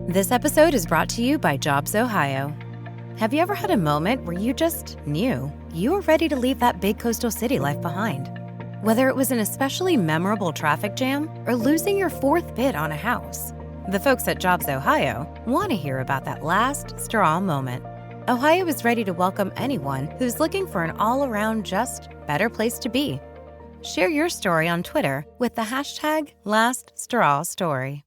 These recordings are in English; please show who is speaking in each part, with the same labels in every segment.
Speaker 1: This episode is brought to you by Jobs Ohio. Have you ever had a moment where you just knew you were ready to leave that big coastal city life behind? Whether it was an especially memorable traffic jam or losing your fourth bid on a house, the folks at Jobs Ohio want to hear about that last straw moment. Ohio is ready to welcome anyone who's looking for an all-around just better place to be. Share your story on Twitter with the hashtag #LastStrawStory.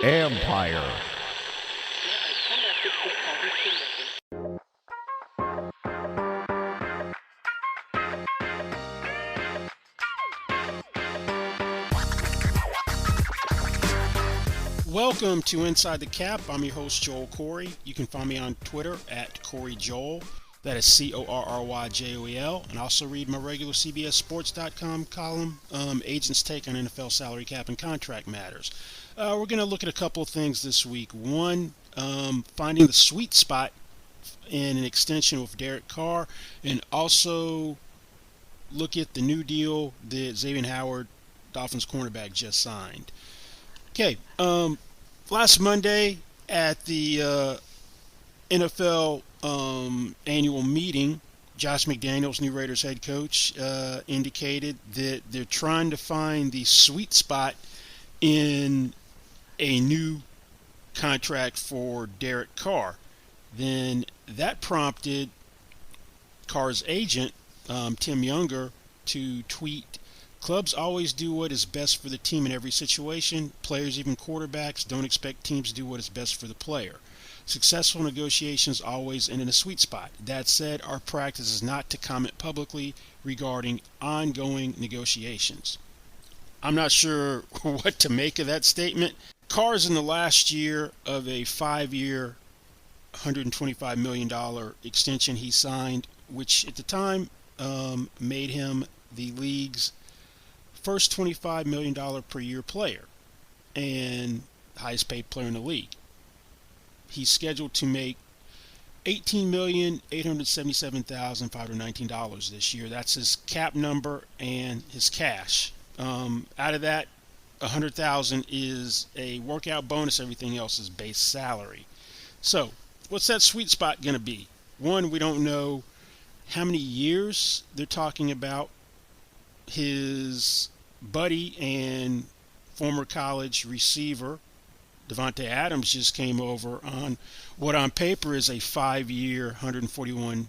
Speaker 2: Empire.
Speaker 3: Welcome to Inside the Cap. I'm your host, Joel Corey. You can find me on Twitter at CoreyJoel. That is CorryJoel. And also read my regular CBSSports.com column, Agents' Take on NFL Salary Cap and Contract Matters. We're going to look at a couple of things this week. One, finding the sweet spot in an extension with Derek Carr, and also look at the new deal that Xavien Howard, Dolphins cornerback, just signed. Okay, last Monday at the NFL annual meeting, Josh McDaniels, new Raiders head coach, indicated that they're trying to find the sweet spot in a new contract for Derek Carr. Then that prompted Carr's agent, Tim Younger, to tweet, "Clubs always do what is best for the team in every situation. Players, even quarterbacks, don't expect teams to do what is best for the player. Successful negotiations always end in a sweet spot. That said, our practice is not to comment publicly regarding ongoing negotiations." I'm not sure what to make of that statement. Carr's in the last year of a 5-year, $125 million extension he signed, which at the time made him the league's first $25 million per year player and highest paid player in the league. He's scheduled to make $18,877,519 this year. That's his cap number and his cash. Out of that, $100,000 is a workout bonus. Everything else is base salary. So, what's that sweet spot going to be? One, we don't know how many years they're talking about. His buddy and former college receiver Devontae Adams just came over on what on paper is a 5-year, $140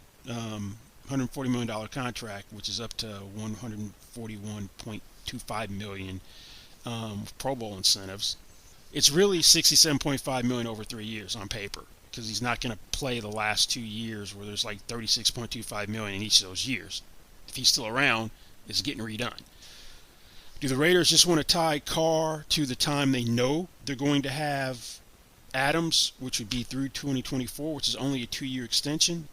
Speaker 3: million contract, which is up to $141.25 million Pro Bowl incentives. It's really $67.5 million over 3 years on paper, because he's not going to play the last 2 years where there's like $36.25 million in each of those years. If he's still around, it's getting redone. Do the Raiders just want to tie Carr to the time they know they're going to have Adams, which would be through 2024, which is only a 2-year extension?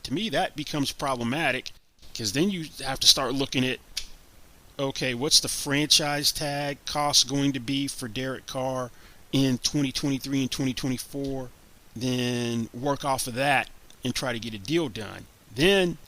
Speaker 3: To me, that becomes problematic, because then you have to start looking at, okay, what's the franchise tag cost going to be for Derek Carr in 2023 and 2024? Then work off of that and try to get a deal done. Then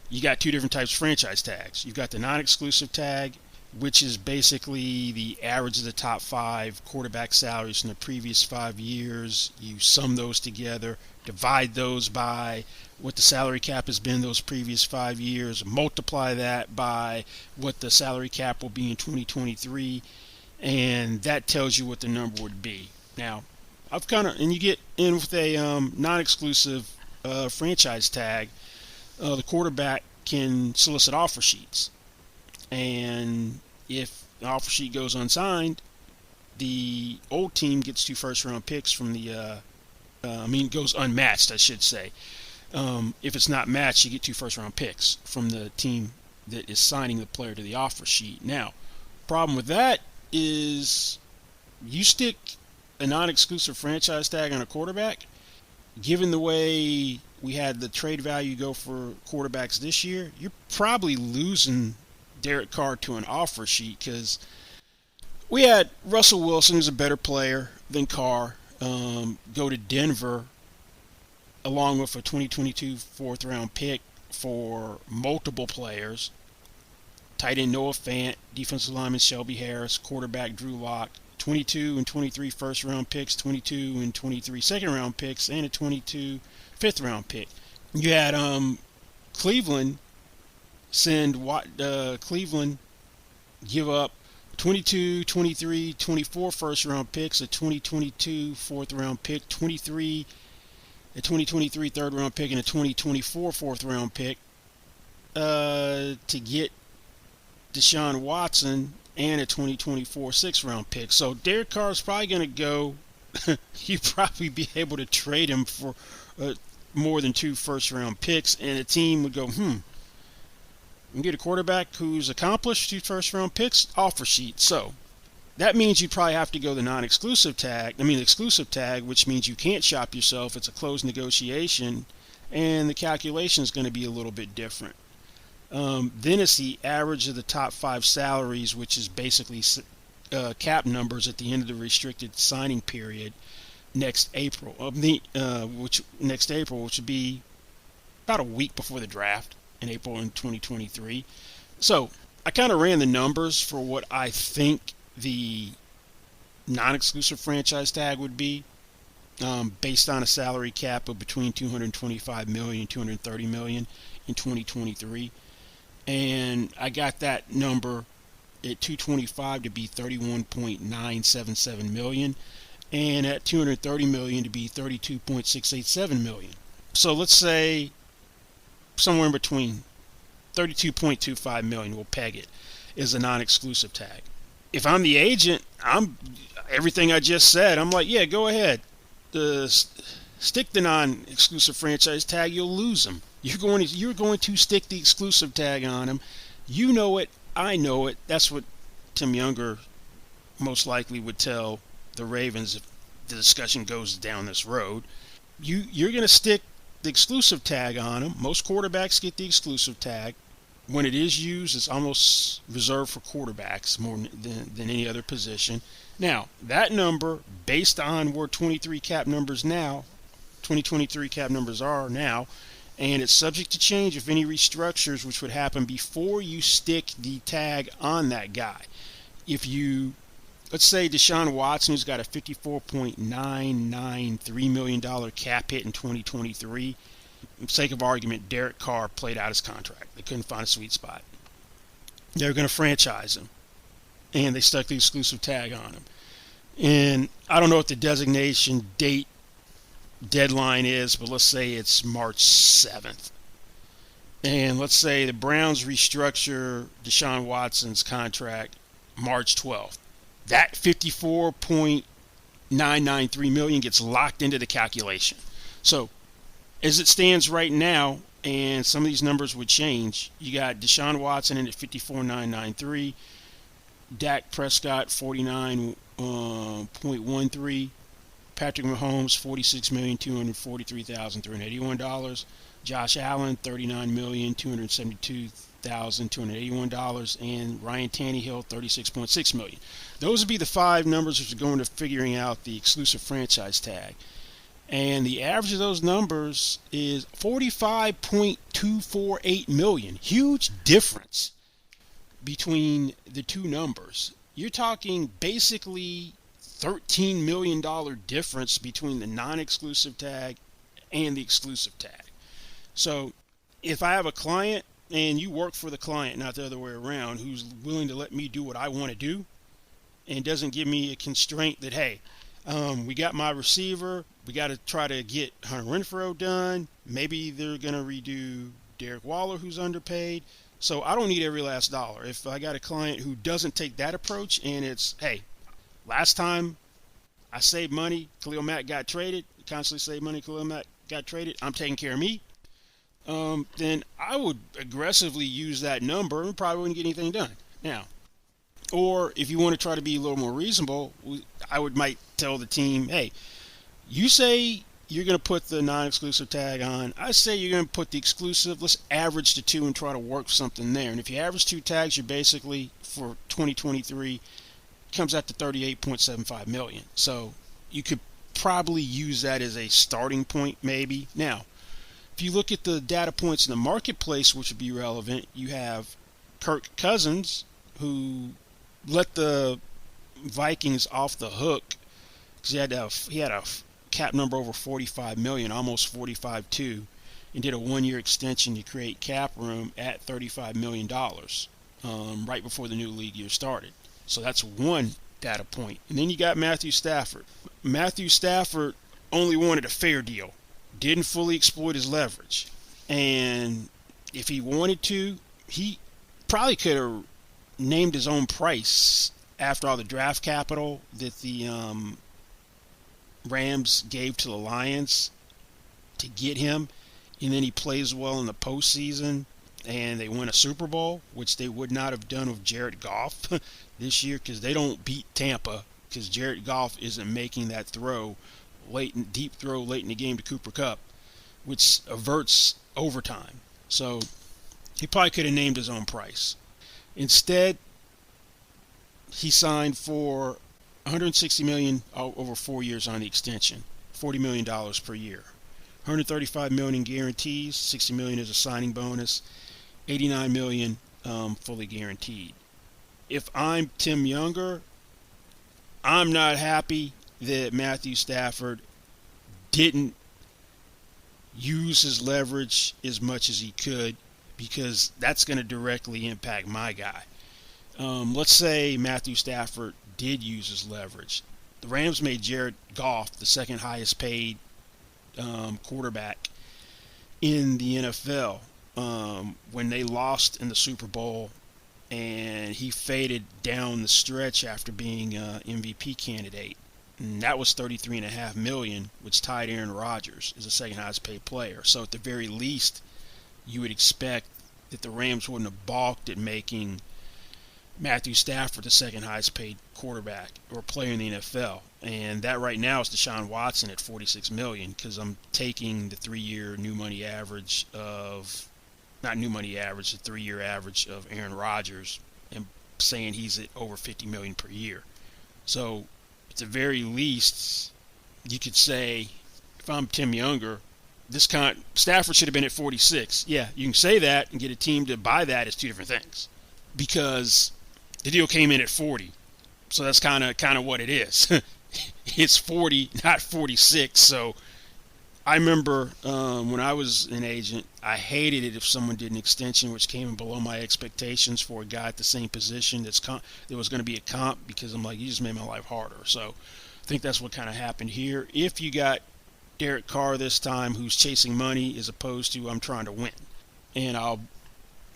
Speaker 3: you got two different types of franchise tags. You've got the non-exclusive tag, which is basically the average of the top 5 quarterback salaries from the previous 5 years. You sum those together, divide those by what the salary cap has been those previous 5 years, multiply that by what the salary cap will be in 2023, and that tells you what the number would be. Now, and you get in with a non-exclusive franchise tag, the quarterback can solicit offer sheets. And if the offer sheet goes unsigned, the old team gets 2 first-round picks from the goes unmatched, I should say. If it's not matched, you get 2 first-round picks from the team that is signing the player to the offer sheet. Now, problem with that is you stick a non-exclusive franchise tag on a quarterback, given the way we had the trade value go for quarterbacks this year, you're probably losing Derek Carr to an offer sheet, because we had Russell Wilson, who's a better player than Carr, go to Denver along with a 2022 4th-round pick for multiple players. tight end Noah Fant, defensive lineman Shelby Harris, quarterback Drew Lock, 22 and 23 first-round picks, 22 and 23 second-round picks, and a 22 fifth-round pick. You had Cleveland give up 22, 23, 24 first-round picks, a 2022 fourth-round pick, a 2023 third-round pick, and a 2024 fourth-round pick to get Deshaun Watson and a 2024 sixth-round pick. So Derek Carr is probably going to go. You'd probably be able to trade him for more than 2 first-round picks, and a team would go, and get a quarterback who's accomplished, 2 first-round picks, offer sheet. So that means you probably have to go the exclusive tag, which means you can't shop yourself. It's a closed negotiation, and the calculation is going to be a little bit different. Then it's the average of the top 5 salaries, which is basically cap numbers at the end of the restricted signing period next April. Which would be about a week before the draft in April in 2023. So I kind of ran the numbers for what I think the non-exclusive franchise tag would be, based on a salary cap of between $225 million and $230 million in 2023. And I got that number at 225 to be $31.977 million, and at $230 million to be $32.687 million. So let's say somewhere in between, $32.25 million, we'll peg it, is a non-exclusive tag. If I'm the agent, everything I just said, I'm like, yeah, go ahead. Stick the non-exclusive franchise tag, you'll lose them. You're going to stick the exclusive tag on him. You know it. I know it. That's what Tim Younger most likely would tell the Ravens if the discussion goes down this road. You're going to stick the exclusive tag on him. Most quarterbacks get the exclusive tag. When it is used, it's almost reserved for quarterbacks more than any other position. Now, that number, based on where 2023 cap numbers are now, and it's subject to change if any restructures, which would happen before you stick the tag on that guy. If you, let's say Deshaun Watson, who's got a $54.993 million cap hit in 2023, for sake of argument, Derek Carr played out his contract. They couldn't find a sweet spot. They were going to franchise him, and they stuck the exclusive tag on him. And I don't know what the designation date deadline is, but let's say it's March 7th. And let's say the Browns restructure Deshaun Watson's contract March 12th. That $54.993 million gets locked into the calculation. So as it stands right now, and some of these numbers would change, you got Deshaun Watson in at $54.993, Dak Prescott $49.13, Patrick Mahomes, $46,243,381. Josh Allen, $39,272,281. And Ryan Tannehill, $36.6 million. Those would be the 5 numbers which are going to figuring out the exclusive franchise tag. And the average of those numbers is $45.248 million. Huge difference between the two numbers. You're talking basically $13 million difference between the non-exclusive tag and the exclusive tag. So if I have a client, and you work for the client, not the other way around, who's willing to let me do what I want to do and doesn't give me a constraint that, hey, we got my receiver, we got to try to get Hunter Renfrow done, maybe they're going to redo Derek Waller, who's underpaid. So I don't need every last dollar. If I got a client who doesn't take that approach, and it's, hey, last time I saved money, Khalil Mack got traded, constantly saved money, Khalil Mack got traded, I'm taking care of me, then I would aggressively use that number and probably wouldn't get anything done. Now, or if you want to try to be a little more reasonable, might tell the team, hey, you say you're going to put the non-exclusive tag on. I say you're going to put the exclusive. Let's average the two and try to work something there. And if you average 2 tags, you're basically, for 2023, comes out to $38.75 million. So you could probably use that as a starting point maybe. Now, if you look at the data points in the marketplace, which would be relevant, you have Kirk Cousins, who let the Vikings off the hook because he had a cap number over $45 million, almost $45.2, and did a 1-year extension to create cap room at $35 million right before the new league year started. So that's one data point. And then you got Matthew Stafford. Matthew Stafford only wanted a fair deal, didn't fully exploit his leverage. And if he wanted to, he probably could have named his own price after all the draft capital that the Rams gave to the Lions to get him. And then he plays well in the postseason and they win a Super Bowl, which they would not have done with Jared Goff this year because they don't beat Tampa because Jared Goff isn't making that deep throw late in the game to Cooper Kupp, which averts overtime. So he probably could have named his own price. Instead, he signed for $160 million over 4 years on the extension, $40 million per year. $135 million in guarantees, $60 million as a signing bonus, $89 million fully guaranteed. If I'm Tim Younger, I'm not happy that Matthew Stafford didn't use his leverage as much as he could because that's going to directly impact my guy. Let's say Matthew Stafford did use his leverage. The Rams made Jared Goff the second highest paid quarterback in the NFL when they lost in the Super Bowl, and he faded down the stretch after being an MVP candidate. And that was $33.5 million, which tied Aaron Rodgers as the second highest paid player. So at the very least, you would expect that the Rams wouldn't have balked at making Matthew Stafford the second highest paid quarterback or player in the NFL. And that right now is Deshaun Watson at $46 million because I'm taking the 3-year new money average of, not new money average, the 3-year average of Aaron Rodgers and saying he's at over $50 million per year. So at the very least, you could say, if I'm Tim Younger, Stafford should have been at 46. Yeah, you can say that and get a team to buy that as two different things because the deal came in at 40. So that's kind of what it is. It's 40, not 46. So I remember when I was an agent, I hated it if someone did an extension which came in below my expectations for a guy at the same position that was going to be a comp because I'm like, you just made my life harder. So I think that's what kind of happened here. If you got Derek Carr this time who's chasing money as opposed to I'm trying to win, and I'll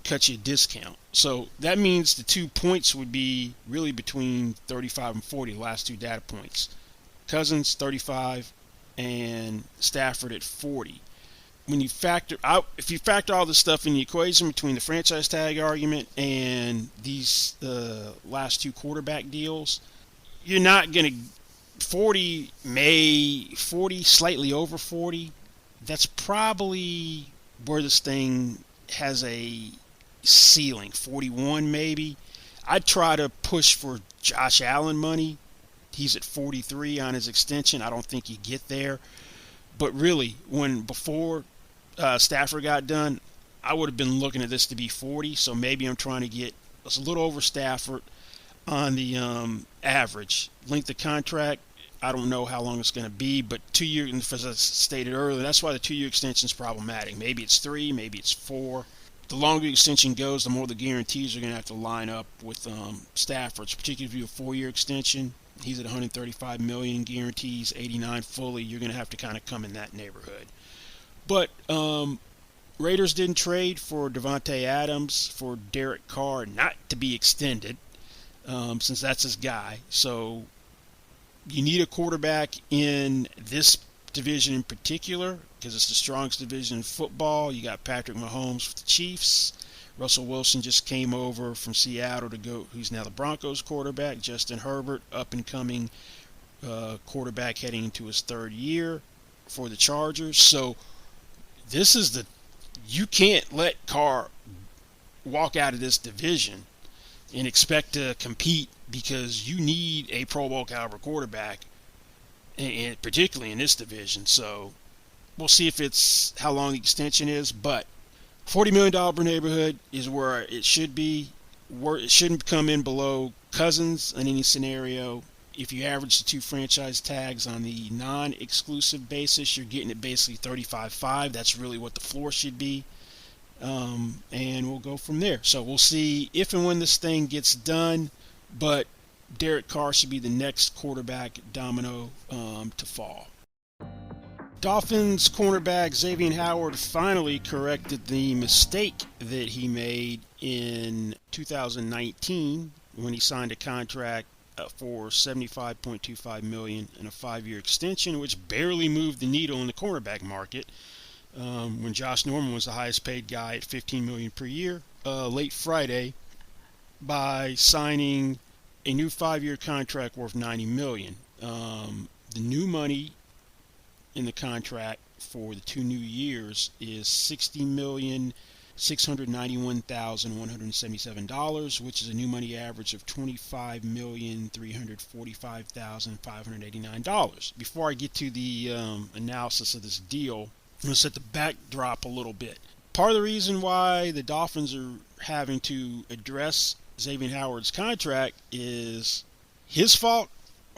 Speaker 3: cut you a discount. So that means the 2 points would be really between 35 and 40, the last two data points. Cousins 35 and Stafford at 40. When you if you factor all this stuff in the equation between the franchise tag argument and these last two quarterback deals, you're not going to 40, slightly over 40. That's probably where this thing has a ceiling, 41 maybe. I'd try to push for Josh Allen money. He's at 43 on his extension. I don't think he'd get there. But really, before Stafford got done, I would have been looking at this to be 40. So maybe I'm trying to get a little over Stafford on the average. Length of contract, I don't know how long it's going to be, but 2 years, as I stated earlier, that's why the 2-year extension is problematic. Maybe it's 3, maybe it's 4. The longer the extension goes, the more the guarantees are going to have to line up with Stafford's, particularly if you have a 4-year extension. He's at $135 million guarantees, $89 fully. You're going to have to kind of come in that neighborhood. But Raiders didn't trade for Devontae Adams for Derek Carr not to be extended, since that's his guy. So you need a quarterback in this division in particular because it's the strongest division in football. You got Patrick Mahomes for the Chiefs. Russell Wilson just came over from Seattle who's now the Broncos quarterback. Justin Herbert, up-and-coming quarterback heading into his 3rd year for the Chargers. So you can't let Carr walk out of this division and expect to compete because you need a Pro Bowl caliber quarterback, and particularly in this division. So we'll see how long the extension is, but $40 million neighborhood is where it should be. It shouldn't come in below Cousins in any scenario. If you average the two franchise tags on the non-exclusive basis, you're getting it basically 35.5. That's really what the floor should be. And we'll go from there. So we'll see if and when this thing gets done. But Derek Carr should be the next quarterback domino to fall. Dolphins cornerback Xavien Howard finally corrected the mistake that he made in 2019 when he signed a contract for $75.25 million and a 5-year extension, which barely moved the needle in the cornerback market. When Josh Norman was the highest paid guy at $15 million per year, late Friday, by signing a new 5-year contract worth $90 million. The new money in the contract for the 2 new years is $60,691,177, which is a new money average of $25,345,589. Before I get to the analysis of this deal, I'm going to set the backdrop a little bit. Part of the reason why the Dolphins are having to address Xavien Howard's contract is his fault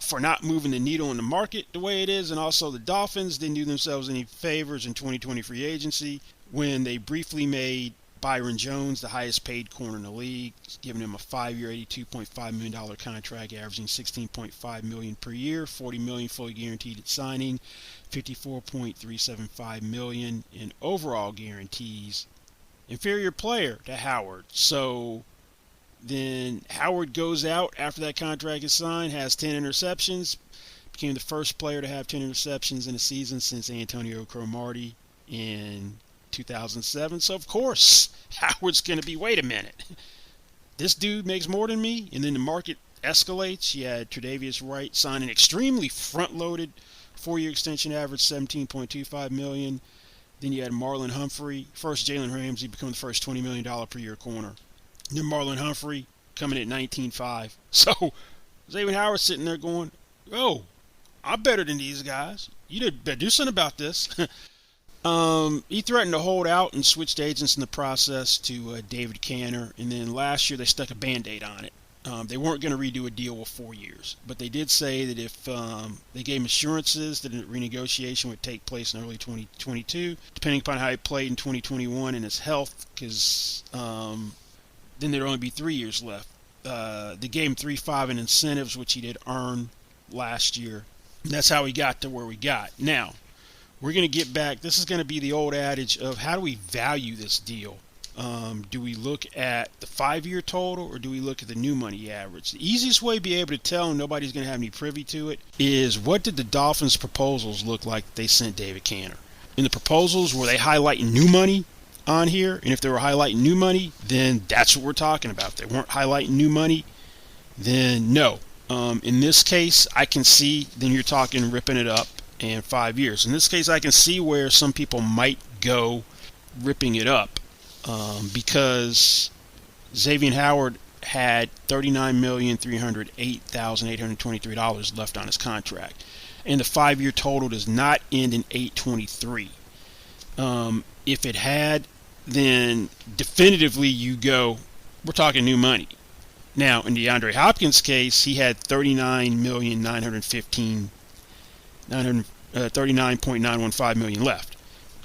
Speaker 3: for not moving the needle in the market the way it is, and also the Dolphins didn't do themselves any favors in 2020 free agency when they briefly made Byron Jones the highest paid corner in the league, giving him a 5-year $82.5 million contract averaging $16.5 million per year, $40 million fully guaranteed at signing, $54.375 million in overall guarantees. Inferior player to Howard. So then Howard goes out after that contract is signed, has 10 interceptions, became the first player to have 10 interceptions in a season since Antonio Cromartie in 2007. So, of course, Howard's going to be, wait a minute, this dude makes more than me? And then the market escalates. You had Tre'Davious Wright sign an extremely front-loaded 4-year extension, average $17.25 million. Then you had Marlon Humphrey. First, Jalen Ramsey become the first $20 million per year corner. Then Marlon Humphrey coming at $19.5. So Xavien Howard sitting there going, oh, I'm better than these guys. You better do something about this. He threatened to hold out and switched agents in the process to David Canner. And then last year they stuck a Band-Aid on it. They weren't going to redo a deal with 4 years. But they did say that if they gave him assurances that a renegotiation would take place in early 2022, depending upon how he played in 2021 and his health, because then there'd only be 3 years left. They gave him 3.5 in incentives, which he did earn last year. And that's how we got to where we got. Now, we're going to get back. This is going to be the old adage of how do we value this deal? Do we look at the 5-year total or do we look at the new money average? The easiest way to be able to tell, and nobody's going to have any privy to it, is what did the Dolphins' proposals look like that they sent David Canner? In the proposals, were they highlighting new money on here? And if they were highlighting new money, then that's what we're talking about. If they weren't highlighting new money, then no. In this case, I can see, then you're talking ripping it up and 5 years. In this case, I can see where some people might go ripping it up because Xavien Howard had $39,308,823 left on his contract, and the 5-year total does not end in 8/23. If it had, then definitively you go, we're talking new money. Now, in DeAndre Hopkins' case, he had $39.915 million left.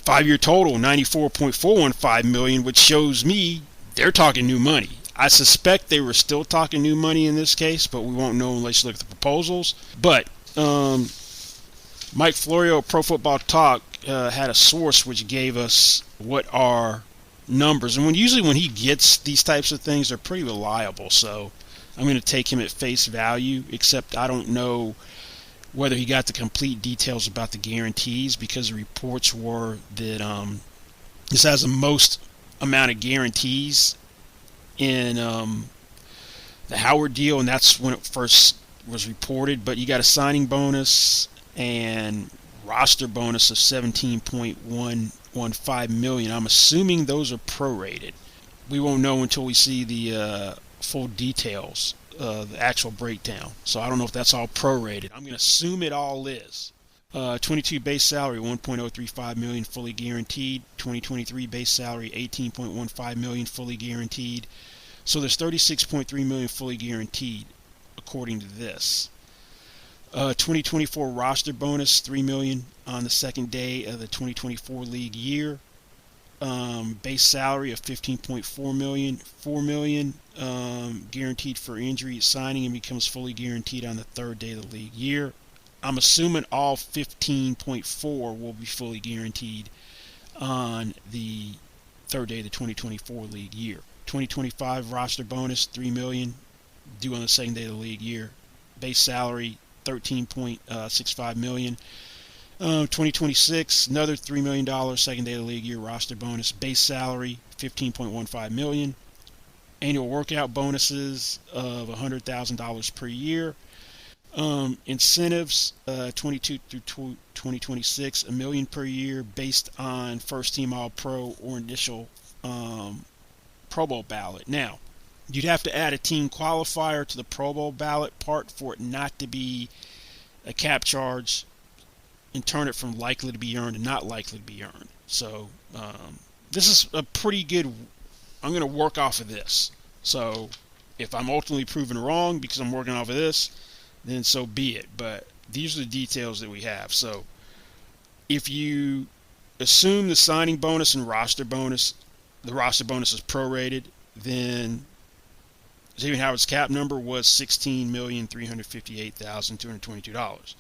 Speaker 3: 5-year total, $94.415 million, which shows me they're talking new money. I suspect they were still talking new money in this case, but we won't know unless you look at the proposals. But Mike Florio of Pro Football Talk had a source which gave us what are numbers, and usually when he gets these types of things, they're pretty reliable, so I'm going to take him at face value, except I don't know whether he got the complete details about the guarantees, because the reports were that this has the most amount of guarantees in the Howard deal, and that's when it first was reported. But you got a signing bonus and roster bonus of $17.115 million. I'm assuming those are prorated. We won't know until we see the full details, the actual breakdown. So I don't know if that's all prorated. I'm going to assume it all is. 22 base salary, $1.035 million fully guaranteed. 2023 base salary, $18.15 million fully guaranteed. So there's $36.3 million fully guaranteed, according to this. 2024 roster bonus, $3 million on the second day of the 2024 league year. Base salary of $15.4 million, $4 million guaranteed for injury signing, and becomes fully guaranteed on the third day of the league year. I'm assuming all 15.4 will be fully guaranteed on the third day of the 2024 league year. 2025 roster bonus, $3 million, due on the second day of the league year. Base salary, $13.65 million. 2026, another $3 million second day of the league year roster bonus. Base salary, $15.15 million. Annual workout bonuses of $100,000 per year. Incentives, 22 through 2026, $1 million per year, based on first team All-Pro or initial Pro Bowl ballot. Now, you'd have to add a team qualifier to the Pro Bowl ballot part for it not to be a cap charge, and turn it from likely to be earned to not likely to be earned. So this is a pretty good, I'm going to work off of this. So if I'm ultimately proven wrong because I'm working off of this, then so be it. But these are the details that we have. So if you assume the signing bonus and roster bonus, the roster bonus is prorated, then Xavien Howard's cap number was $16,358,222.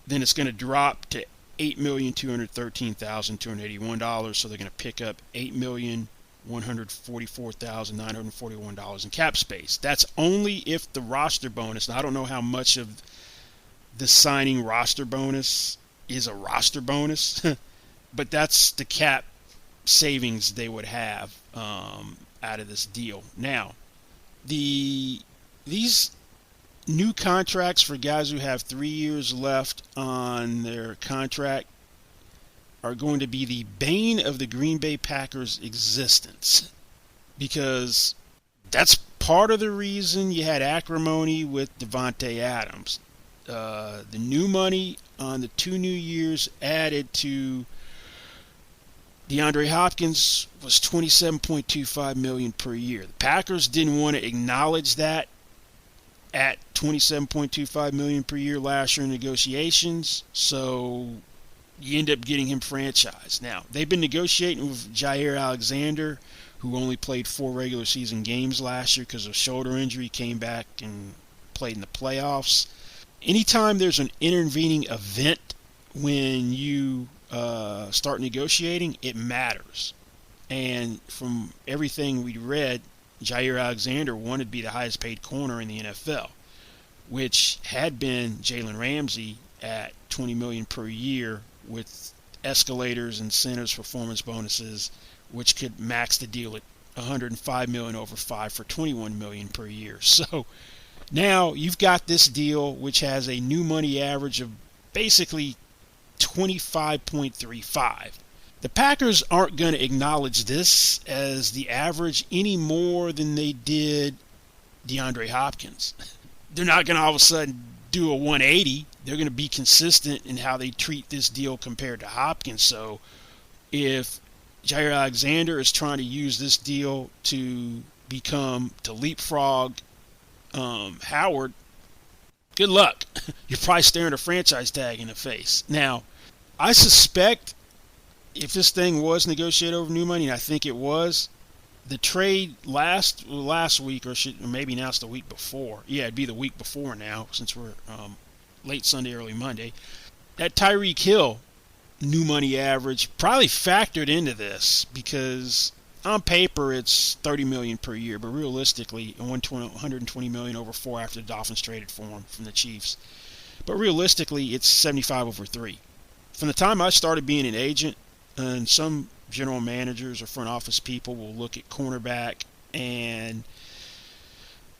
Speaker 3: Then it's going to drop to $8,213,281. So they're going to pick up $8,144,941 in cap space. That's only if the roster bonus, and I don't know how much of the signing roster bonus is a roster bonus, but that's the cap savings they would have out of this deal. Now, these new contracts for guys who have 3 years left on their contract are going to be the bane of the Green Bay Packers' existence, because that's part of the reason you had acrimony with Davante Adams. The new money on the 2 new years added to DeAndre Hopkins was $27.25 million per year. The Packers didn't want to acknowledge that at $27.25 million per year last year in negotiations, so you end up getting him franchised. Now, they've been negotiating with Jair Alexander, who only played 4 regular season games last year because of shoulder injury, came back and played in the playoffs. Anytime there's an intervening event when you start negotiating, it matters. And from everything we read, Jair Alexander wanted to be the highest paid corner in the NFL, which had been Jalen Ramsey at $20 million per year with escalators, incentives, performance bonuses, which could max the deal at $105 million over 5 for $21 million per year. So now you've got this deal which has a new money average of basically 25.35. The Packers aren't going to acknowledge this as the average any more than they did DeAndre Hopkins. They're not going to all of a sudden do a 180. They're going to be consistent in how they treat this deal compared to Hopkins. So if Jair Alexander is trying to use this deal to leapfrog Howard, good luck. You're probably staring a franchise tag in the face. Now, I suspect if this thing was negotiated over new money, and I think it was, the trade last week, or maybe now it's the week before. Yeah, it'd be the week before now, since we're late Sunday, early Monday. That Tyreek Hill new money average probably factored into this, because on paper it's $30 million per year, but realistically $120 million over 4 after the Dolphins traded for him from the Chiefs. But realistically, it's 75 over 3. From the time I started being an agent, and some general managers or front office people will look at cornerback and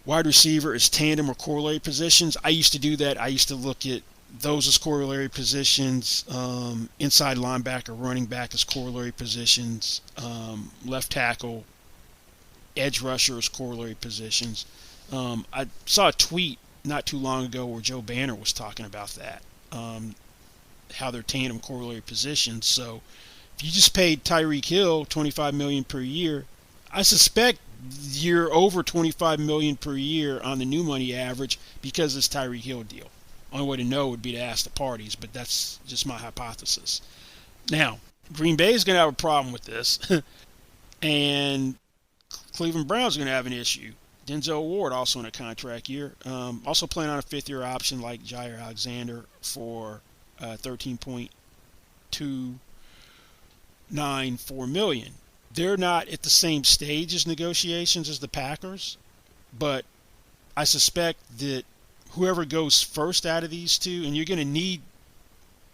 Speaker 3: wide receiver as tandem or corollary positions. I used to do that. I used to look at those as corollary positions, inside linebacker, running back as corollary positions, left tackle, edge rusher as corollary positions. I saw a tweet not too long ago where Joe Banner was talking about that. how they're tandem corollary positions. So if you just paid Tyreek Hill $25 million per year, I suspect you're over $25 million per year on the new money average because of this Tyreek Hill deal. Only way to know would be to ask the parties, but that's just my hypothesis. Now, Green Bay is going to have a problem with this, and Cleveland Browns are going to have an issue. Denzel Ward also in a contract year, also playing on a fifth-year option like Jair Alexander for $13.294 million. They're not at the same stage as negotiations as the Packers, but I suspect that whoever goes first out of these two, and you're going to need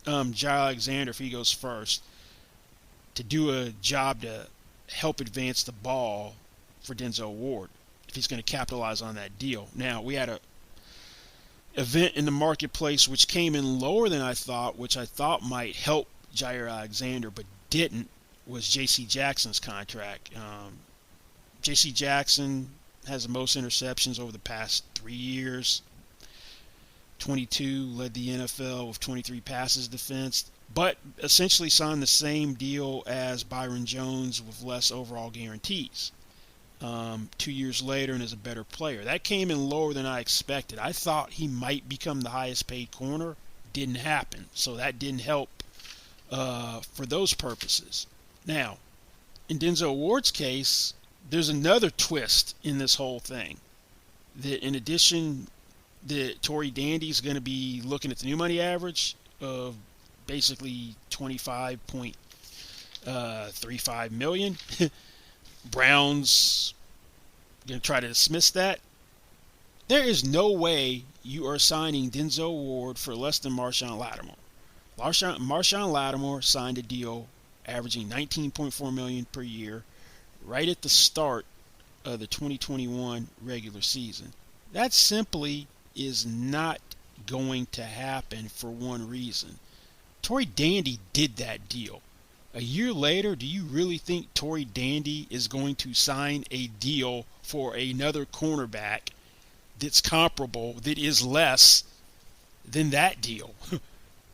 Speaker 3: Jair Alexander if he goes first to do a job to help advance the ball for Denzel Ward if he's going to capitalize on that deal. Now, we had a event in the marketplace which came in lower than I thought, which I thought might help Jair Alexander but didn't, was J.C. Jackson's contract. J.C. Jackson has the most interceptions over the past 3 years. 22, led the NFL with 23 passes defensed, but essentially signed the same deal as Byron Jones with less overall guarantees. 2 years later and is a better player. That came in lower than I expected. I thought he might become the highest paid corner. Didn't happen. So that didn't help for those purposes. Now, in Denzel Ward's case, there's another twist in this whole thing. That in addition, that Tory Dandy's going to be looking at the new money average of basically $25.35 million. Browns going to try to dismiss that. There is no way you are signing Denzel Ward for less than Marshawn Lattimore. Marshawn Lattimore signed a deal averaging $19.4 million per year right at the start of the 2021 regular season. That simply is not going to happen for one reason. Tory Dandy did that deal. A year later, do you really think Tory Dandy is going to sign a deal for another cornerback that's comparable, that is less than that deal?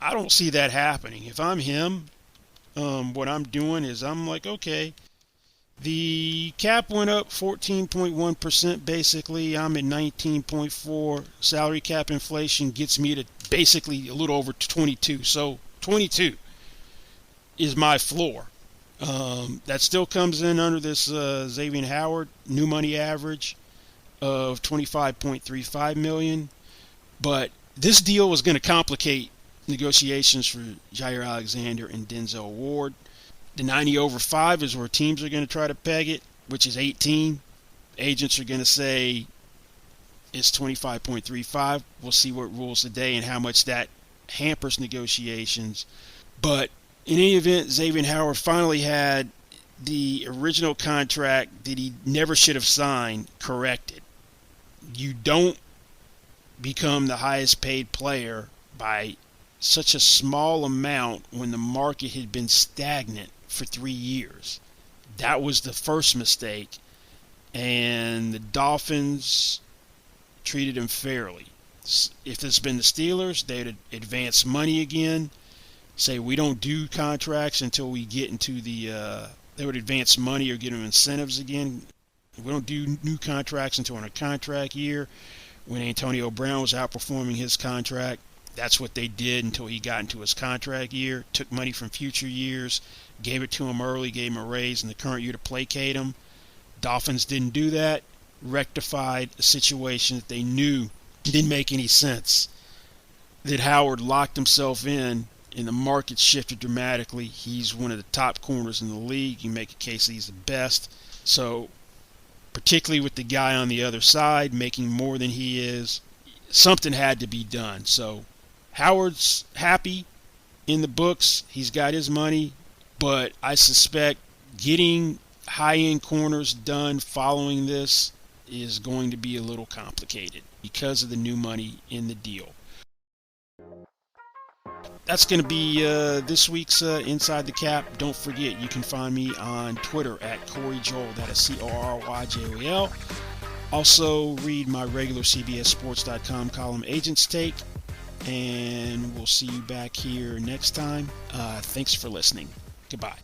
Speaker 3: I don't see that happening. If I'm him, what I'm doing is I'm like, okay, the cap went up 14.1% basically. I'm at 19.4. Salary cap inflation gets me to basically a little over 22. So 22 is my floor. That still comes in under this Xavien Howard new money average of $25.35 million. But this deal was going to complicate negotiations for Jair Alexander and Denzel Ward. The 90 over 5 is where teams are going to try to peg it, which is 18. Agents are going to say it's 25.35. We'll see what rules today and how much that hampers negotiations. But in any event, Xavien Howard finally had the original contract that he never should have signed corrected. You don't become the highest paid player by such a small amount when the market had been stagnant for 3 years. That was the first mistake, and the Dolphins treated him fairly. If this had been the Steelers, they'd advance money again, say we don't do contracts until we get into the they would advance money or get them incentives again. We don't do new contracts until in a contract year. When Antonio Brown was outperforming his contract, that's what they did until he got into his contract year. Took money from future years, gave it to him early, gave him a raise in the current year to placate him. Dolphins didn't do that, rectified a situation that they knew didn't make any sense. That Howard locked himself in, and the market shifted dramatically. He's one of the top corners in the league. You make a case that he's the best. So, particularly with the guy on the other side making more than he is, something had to be done. So, Howard's happy in the books. He's got his money. But I suspect getting high-end corners done following this is going to be a little complicated because of the new money in the deal. That's going to be this week's Inside the Cap. Don't forget, you can find me on Twitter at Corey Joel. That is CORYJOEL. Also, read my regular CBSSports.com column, Agent's Take. and we'll see you back here next time. Thanks for listening. Goodbye.